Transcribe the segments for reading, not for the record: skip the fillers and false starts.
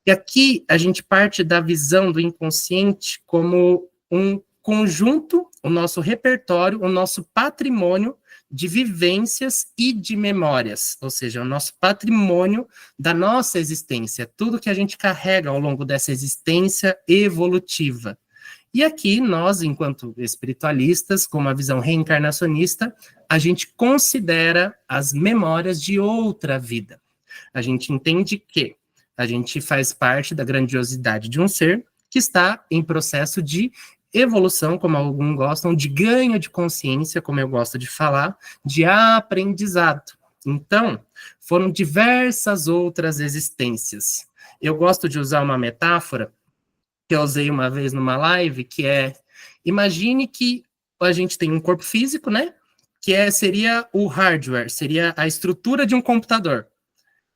E aqui a gente parte da visão do inconsciente como um conjunto, o nosso repertório, o nosso patrimônio de vivências e de memórias, ou seja, o nosso patrimônio da nossa existência, tudo que a gente carrega ao longo dessa existência evolutiva. E aqui nós, enquanto espiritualistas, com uma visão reencarnacionista, a gente considera as memórias de outra vida. A gente entende que a gente faz parte da grandiosidade de um ser que está em processo de evolução, como alguns gostam, de ganho de consciência, como eu gosto de falar, de aprendizado. Então, foram diversas outras existências. Eu gosto de usar uma metáfora que eu usei uma vez numa live, que é, imagine que a gente tem um corpo físico, né? Seria o hardware, seria a estrutura de um computador.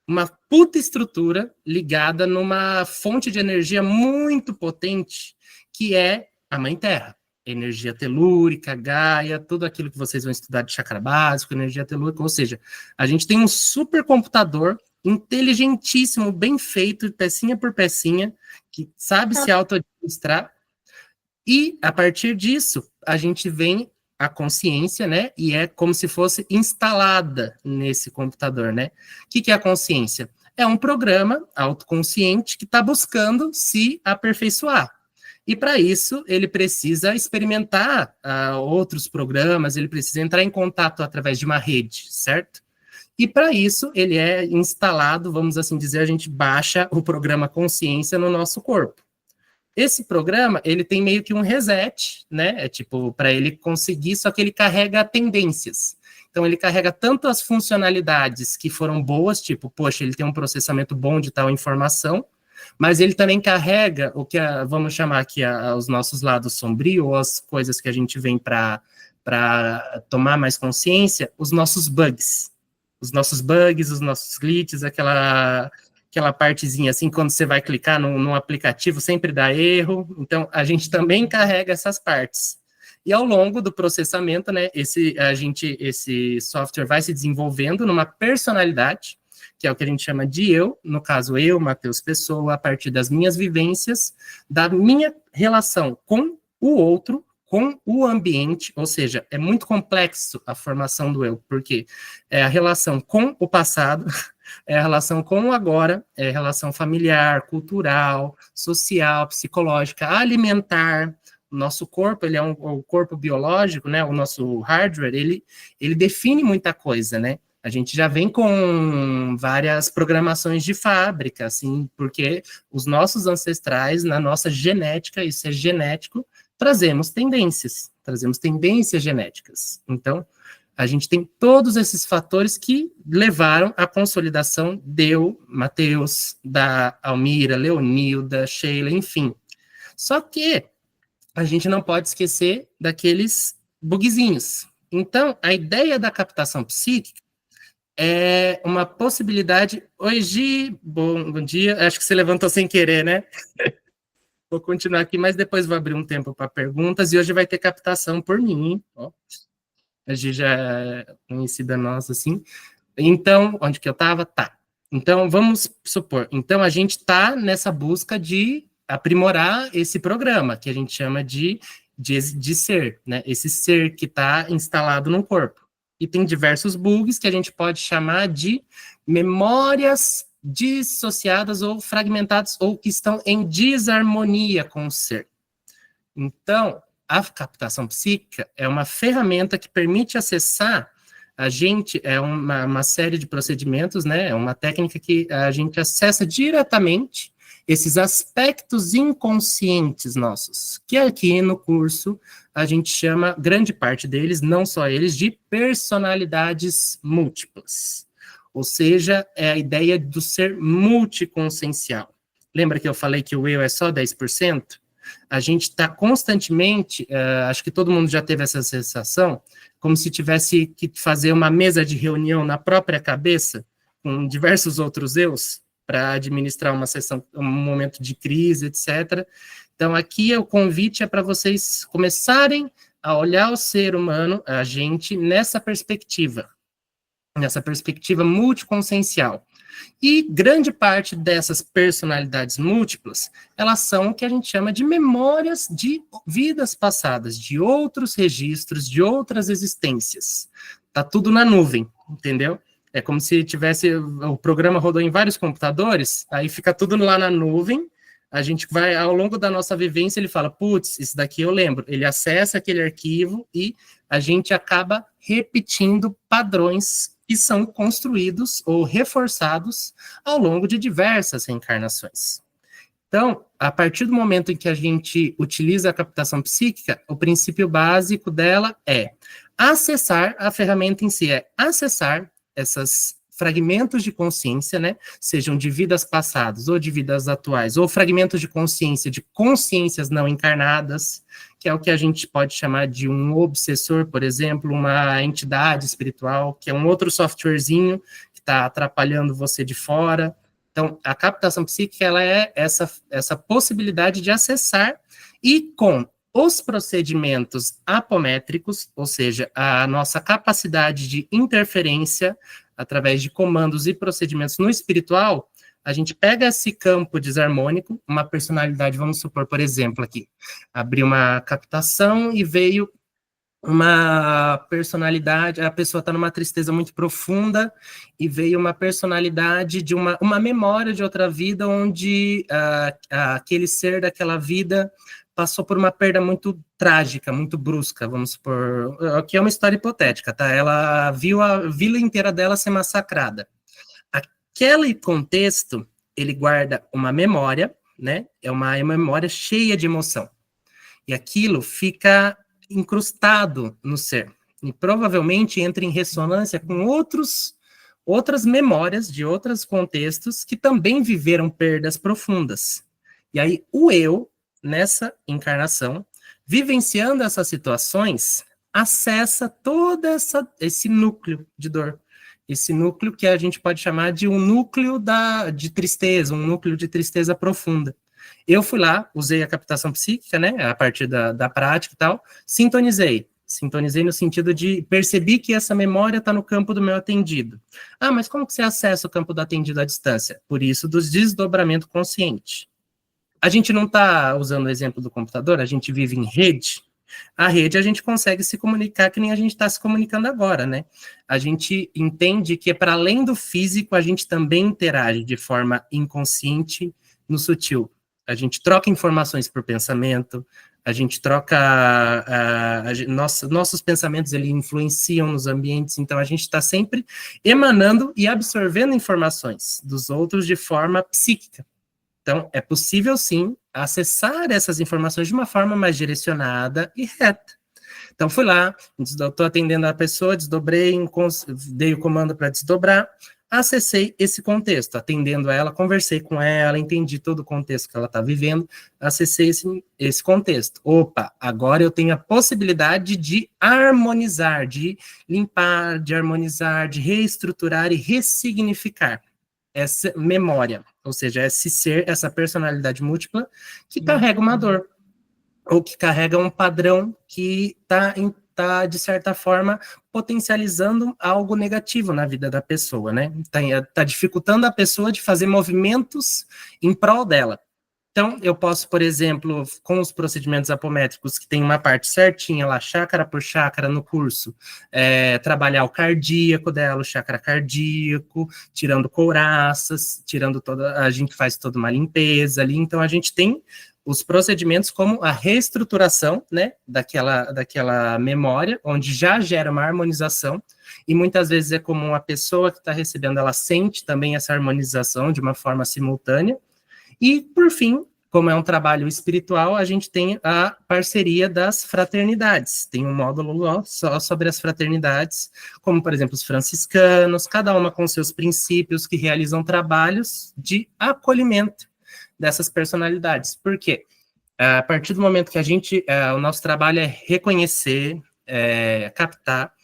Uma puta estrutura ligada numa fonte de energia muito potente, que é a Mãe Terra. Energia telúrica, Gaia, tudo aquilo que vocês vão estudar de chakra básico, energia telúrica, ou seja, a gente tem um supercomputador inteligentíssimo, bem feito, pecinha por pecinha, que sabe se auto-administrar, e a partir disso, a gente vem a consciência, né, e é como se fosse instalada nesse computador, né. O que é a consciência? É um programa autoconsciente que está buscando se aperfeiçoar. E para isso, ele precisa experimentar outros programas, ele precisa entrar em contato através de uma rede, certo? E para isso, ele é instalado, vamos assim dizer, a gente baixa o programa consciência no nosso corpo. Esse programa, ele tem meio que um reset, né? É tipo, para ele conseguir, só que ele carrega tendências. Então, ele carrega tanto as funcionalidades que foram boas, tipo, poxa, ele tem um processamento bom de tal informação, mas ele também carrega o que, vamos chamar aqui, os nossos lados sombrios, ou as coisas que a gente vem para tomar mais consciência, os nossos bugs. Os nossos bugs, os nossos glitches, aquela partezinha assim, quando você vai clicar num aplicativo, sempre dá erro. Então, a gente também carrega essas partes. E ao longo do processamento, né, esse software vai se desenvolvendo numa personalidade, que é o que a gente chama de eu, no caso eu, Matheus Pessoa, a partir das minhas vivências, da minha relação com o outro, com o ambiente, ou seja, é muito complexo a formação do eu, porque é a relação com o passado, é a relação com o agora, é a relação familiar, cultural, social, psicológica, alimentar. O nosso corpo, ele é o corpo biológico, né? O nosso hardware, ele define muita coisa, né? A gente já vem com várias programações de fábrica, assim, porque os nossos ancestrais, na nossa genética, isso é genético, trazemos tendências genéticas. Então, a gente tem todos esses fatores que levaram à consolidação Matheus, da Almira, Leonilda, Sheila, enfim. Só que a gente não pode esquecer daqueles bugzinhos. Então, a ideia da captação psíquica é uma possibilidade... Oi, Gi, bom dia. Acho que você levantou sem querer, né? Vou continuar aqui, mas depois vou abrir um tempo para perguntas, e hoje vai ter captação por mim, ó. A Gi já é conhecida nossa, assim. Então, onde que eu estava? Tá. Então, vamos supor. Então, a gente está nessa busca de aprimorar esse programa, que a gente chama de ser, né? Esse ser que está instalado no corpo. E tem diversos bugs que a gente pode chamar de memórias dissociadas ou fragmentadas, ou que estão em desarmonia com o ser. Então, a captação psíquica é uma ferramenta que permite acessar a gente, é uma série de procedimentos, né? É uma técnica que a gente acessa diretamente esses aspectos inconscientes nossos, que aqui no curso a gente chama, grande parte deles, não só eles, de personalidades múltiplas. Ou seja, é a ideia do ser multiconsciencial. Lembra que eu falei que o eu é só 10%? A gente está constantemente, acho que todo mundo já teve essa sensação, como se tivesse que fazer uma mesa de reunião na própria cabeça, com diversos outros eus, para administrar uma sessão, um momento de crise, etc. Então, aqui o convite é para vocês começarem a olhar o ser humano, a gente, nessa perspectiva. nessa perspectiva multiconsciencial. E grande parte dessas personalidades múltiplas, elas são o que a gente chama de memórias de vidas passadas, de outros registros, de outras existências. Tá tudo na nuvem, entendeu? É como se tivesse, o programa rodou em vários computadores, aí fica tudo lá na nuvem, a gente vai, ao longo da nossa vivência, ele fala, putz, isso daqui eu lembro. Ele acessa aquele arquivo e a gente acaba repetindo padrões que são construídos ou reforçados ao longo de diversas reencarnações. Então, a partir do momento em que a gente utiliza a captação psíquica, o princípio básico dela é acessar, a ferramenta em si é acessar esses fragmentos de consciência, né, sejam de vidas passadas ou de vidas atuais, ou fragmentos de consciência de consciências não encarnadas, que é o que a gente pode chamar de um obsessor, por exemplo, uma entidade espiritual, que é um outro softwarezinho que está atrapalhando você de fora. Então, a captação psíquica, ela é essa possibilidade de acessar e com os procedimentos apométricos, ou seja, a nossa capacidade de interferência através de comandos e procedimentos no espiritual, a gente pega esse campo desarmônico, uma personalidade, vamos supor, por exemplo, aqui, abri uma captação e veio uma personalidade, a pessoa está numa tristeza muito profunda e veio uma personalidade de uma memória de outra vida onde aquele ser daquela vida passou por uma perda muito trágica, muito brusca, vamos supor, aqui é uma história hipotética, tá? Ela viu a vila inteira dela ser massacrada. Aquele contexto, ele guarda uma memória, né? É uma memória cheia de emoção. E aquilo fica incrustado no ser. E provavelmente entra em ressonância com outras memórias de outros contextos que também viveram perdas profundas. E aí o eu, nessa encarnação, vivenciando essas situações, acessa todo esse núcleo de dor. Esse núcleo que a gente pode chamar de um núcleo de tristeza, um núcleo de tristeza profunda. Eu fui lá, usei a captação psíquica, né, a partir da prática e tal, sintonizei no sentido de percebi que essa memória está no campo do meu atendido. Ah, mas como que você acessa o campo do atendido à distância? Por isso, do desdobramento consciente. A gente não está usando o exemplo do computador, a gente vive em rede. A rede a gente consegue se comunicar que nem a gente está se comunicando agora, né? A gente entende que para além do físico, a gente também interage de forma inconsciente no sutil. A gente troca informações por pensamento, a gente troca... nossos pensamentos, eles influenciam nos ambientes, então a gente está sempre emanando e absorvendo informações dos outros de forma psíquica. Então, é possível, sim, acessar essas informações de uma forma mais direcionada e reta. Então, fui lá, estou atendendo a pessoa, desdobrei, dei o comando para desdobrar, acessei esse contexto, atendendo ela, conversei com ela, entendi todo o contexto que ela está vivendo, acessei esse contexto. Opa, agora eu tenho a possibilidade de harmonizar, de limpar, de harmonizar, de reestruturar e ressignificar essa memória, ou seja, esse ser, essa personalidade múltipla que carrega uma dor, ou que carrega um padrão que está, de certa forma, potencializando algo negativo na vida da pessoa, né? Tá dificultando a pessoa de fazer movimentos em prol dela. Então, eu posso, por exemplo, com os procedimentos apométricos, que tem uma parte certinha lá, chácara por chácara no curso, trabalhar o cardíaco dela, o chakra cardíaco, tirando couraças, a gente faz toda uma limpeza ali, então a gente tem os procedimentos como a reestruturação, né, daquela memória, onde já gera uma harmonização, e muitas vezes é comum a pessoa que está recebendo, ela sente também essa harmonização de uma forma simultânea. E, por fim, como é um trabalho espiritual, a gente tem a parceria das fraternidades. Tem um módulo só sobre as fraternidades, como, por exemplo, os franciscanos, cada uma com seus princípios, que realizam trabalhos de acolhimento dessas personalidades. Por quê? A partir do momento que o nosso trabalho é reconhecer, captar,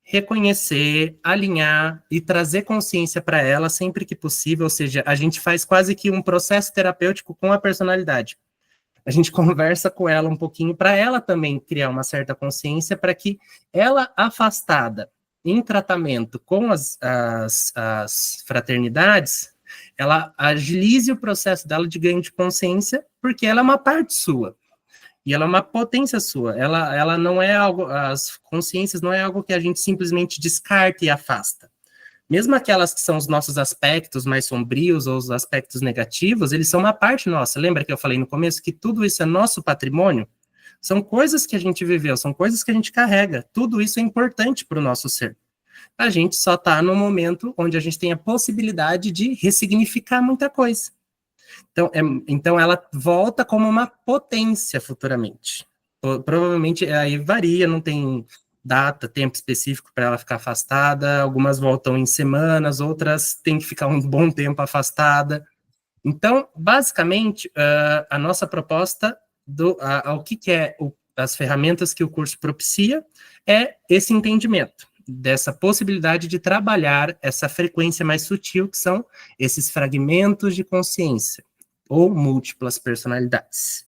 reconhecer, alinhar e trazer consciência para ela sempre que possível, ou seja, a gente faz quase que um processo terapêutico com a personalidade. A gente conversa com ela um pouquinho para ela também criar uma certa consciência para que ela, afastada em tratamento com as fraternidades, ela agilize o processo dela de ganho de consciência, porque ela é uma parte sua. E ela é uma potência sua. Ela não é algo, as consciências não é algo que a gente simplesmente descarta e afasta. Mesmo aquelas que são os nossos aspectos mais sombrios ou os aspectos negativos, eles são uma parte nossa. Lembra que eu falei no começo que tudo isso é nosso patrimônio? São coisas que a gente viveu, são coisas que a gente carrega. Tudo isso é importante para o nosso ser. A gente só está no momento onde a gente tem a possibilidade de ressignificar muita coisa. Então ela volta como uma potência futuramente. Provavelmente aí varia, não tem data, tempo específico para ela ficar afastada. Algumas voltam em semanas, outras têm que ficar um bom tempo afastada. Então, basicamente, a nossa proposta ao que é as ferramentas que o curso propicia é esse entendimento dessa possibilidade de trabalhar essa frequência mais sutil, que são esses fragmentos de consciência ou múltiplas personalidades.